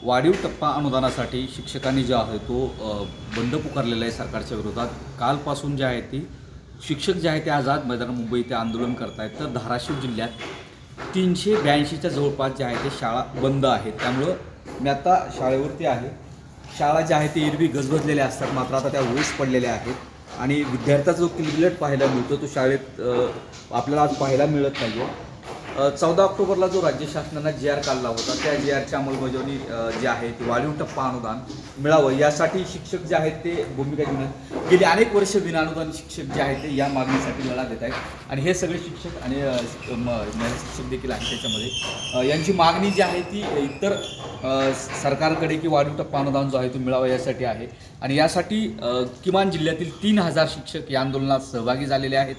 वाढीव टप्पा अनुदानासाठी शिक्षकांनी जो आहे तो बंद पुकारलेला आहे सरकारच्या विरोधात. कालपासून जे आहे ती शिक्षक जे आहे ते आझाद मैदान मुंबई इथे आंदोलन करत आहेत. तर धाराशिव जिल्ह्यात 382च्या जवळपास जे आहे ते शाळा बंद आहेत. त्यामुळं मी आता शाळेवरती आहे. शाळा ज्या आहेत ते एरवी गजबजलेल्या असतात, मात्र आता त्या ओस पडलेल्या आहेत आणि विद्यार्थ्याचा जो किलबिलाट पाहायला मिळतो तो शाळेत आपल्याला आज पाहायला मिळत नाही आहे. 14 ऑक्टोबरला जो राज्य शासनानं जी.आर काढला होता त्या जी.आरची अंमलबजावणी जी आहे ती वाढीव टप्पा अनुदान मिळावं यासाठी शिक्षक जे आहेत ते भूमिका घेऊन आहेत. गेली अनेक वर्ष विनाअनुदान शिक्षक जे आहेत ते या मागणीसाठी लढा देत आहेत आणि हे सगळे शिक्षक आणि महिला शिक्षक देखील आहेत त्याच्यामध्ये. यांची मागणी जी आहे ती इतर सरकारकडे की वाढीव टप्पा अनुदान जो आहे तो मिळावा यासाठी आहे आणि यासाठी किमान जिल्ह्यातील 3000 शिक्षक या आंदोलनात सहभागी झालेले आहेत.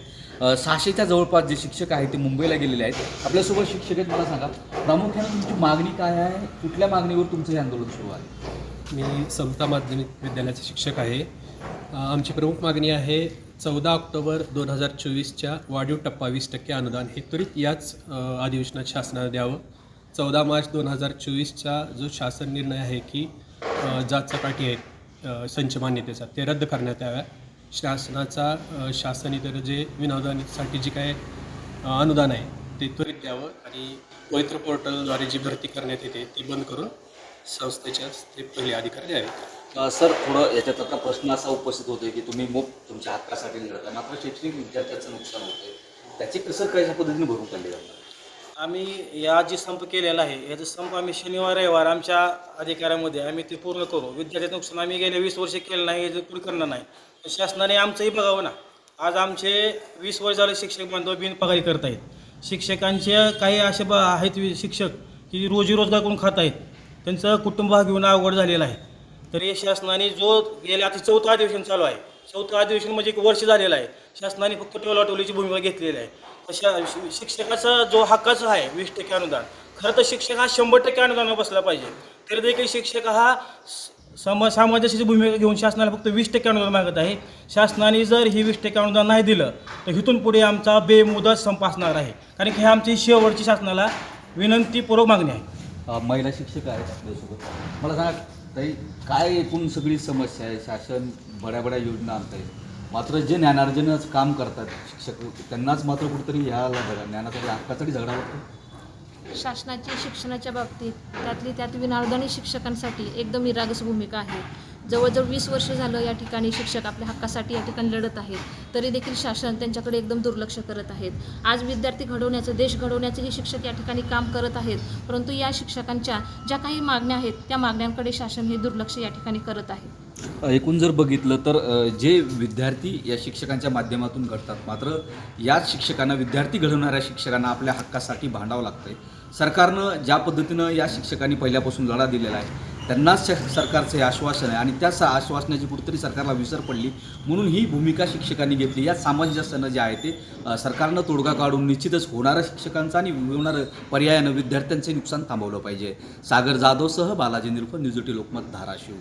600च्या जवळपास जे शिक्षक आहेत ते मुंबईला गेलेले आहेत. आपल्यासोबत शिक्षक आहेत. मला सांगा, प्रामुख्याने तुमची मागणी काय आहे? कुठल्या मागणीवर तुमचं हे आंदोलन सुरू आहे? मी समता माध्यमिक विद्यालयाचे शिक्षक आहे. आमची प्रमुख मागणी आहे 14 ऑक्टोबर 2024च्या वाढीव टप्पा 20% अनुदान हे त्वरित याच अधिवेशनात शासनाने द्यावं. 14 मार्च 2024चा जो शासन निर्णय आहे की जात चपाटी आहे संच मान्यतेचा ते रद्द करण्यात याव्या. शासन इतर जे विनोदासाठी जे काय अनुदान आहे ते त्वरित द्यावं आणि पवित्र पोर्टलद्वारे जी भरती करण्यात येते ती बंद करून संस्थेच्या ते पहिले अधिकार द्यावे. सर, थोडं याच्यात आता प्रश्न असा उपस्थित होतोय की तुम्ही तुमच्या हक्कासाठी लढता, मात्र शैक्षणिक विद्यार्थ्याचं नुकसान होतंय, त्याची कसं कशा पद्धतीने भरून काढली जाणार? आम्ही या जी संप केलेला आहे याचा संप आम्ही शनिवार रविवार आमच्या अधिकारामध्ये आम्ही ते पूर्ण करू. विद्यार्थ्याचं नुकसान आम्ही गेले 20 वर्ष केलं नाही, हे पुढे करणार नाही. शासनाने आमचंही बघावं ना. आज आमचे 20 वर्ष झाले शिक्षक बांधव बिनपगारी करत आहेत. शिक्षकांचे काही असे आहेत शिक्षक की रोजीरोजगार करून खात आहेत, त्यांचं कुटुंब घेऊन अवघड झालेलं आहे. तरी शासनाने जो गेल्या आता 4थं अधिवेशन चालू आहे, 4थं अधिवेशन म्हणजे 1 वर्ष झालेलं आहे. शासनाने फक्त टोलाटोलीची भूमिका घेतलेली आहे. तशा शिक्षकाचा जो हक्काचा आहे 20% अनुदान, खरं तर शिक्षक हा 100% अनुदान बसला पाहिजे. तरी देखील शिक्षक हा समाजाची भूमिका घेऊन शासनाला फक्त 20% अनुदान मागत आहे. शासनाने जर ही 20% अनुदान नाही दिलं तर इथून पुढे आमचा बेमुदत संप असणार आहे. कारण की ही आमची शेवटची शासनाला विनंतीपूर्वक मागणी आहे. महिला शिक्षक आहेत आपल्यासोबत. मला सांगा ताई, काय एकूण सगळी समस्या आहे? शासन बड्या योजना आणत आहे, मात्र जे ज्ञानार्जनाचं काम करतात शिक्षक त्यांनाच मात्र कुठेतरी ह्याला ज्ञानासाठी हक्कासाठी झगडा वाटतो. शासनाची शिक्षणाच्या बाबतीत त्यात विनाअनुदानित शिक्षकांसाठी एकदम निरागस भूमिका आहे. जवळजवळ 20 वर्ष झालं या ठिकाणी शिक्षक आपल्या हक्कासाठी या ठिकाणी लढत आहेत, तरी देखील शासन त्यांच्याकडे एकदम दुर्लक्ष करत आहेत. आज विद्यार्थी घडवण्याचं, देश घडवण्याचं हे शिक्षक या ठिकाणी काम करत आहेत, परंतु या शिक्षकांच्या ज्या काही मागण्या आहेत त्या मागण्यांकडे शासन हे दुर्लक्ष या ठिकाणी करत आहे. एकूण जर बघितलं तर जे विद्यार्थी या शिक्षकांच्या माध्यमातून घडतात, मात्र याच शिक्षकांना, विद्यार्थी घडवणाऱ्या शिक्षकांना आपल्या हक्कासाठी भांडावं लागतंय. सरकारनं ज्या पद्धतीनं या शिक्षकांनी पहिल्यापासून लढा दिलेला आहे त्यांनाच सरकारचं हे आश्वासन आहे आणि त्या आश्वासनाची कुठेतरी सरकारला विसर पडली, म्हणून ही भूमिका शिक्षकांनी घेतली. या सामंजस्यानं जे आहे ते सरकारनं तोडगा काढून निश्चितच होणाऱ्या शिक्षकांचं आणि होणारं पर्यायानं विद्यार्थ्यांचे नुकसान थांबवलं पाहिजे. सागर जाधवसह बालाजी निरुपम, न्यूज 18 लोकमत, धाराशिव.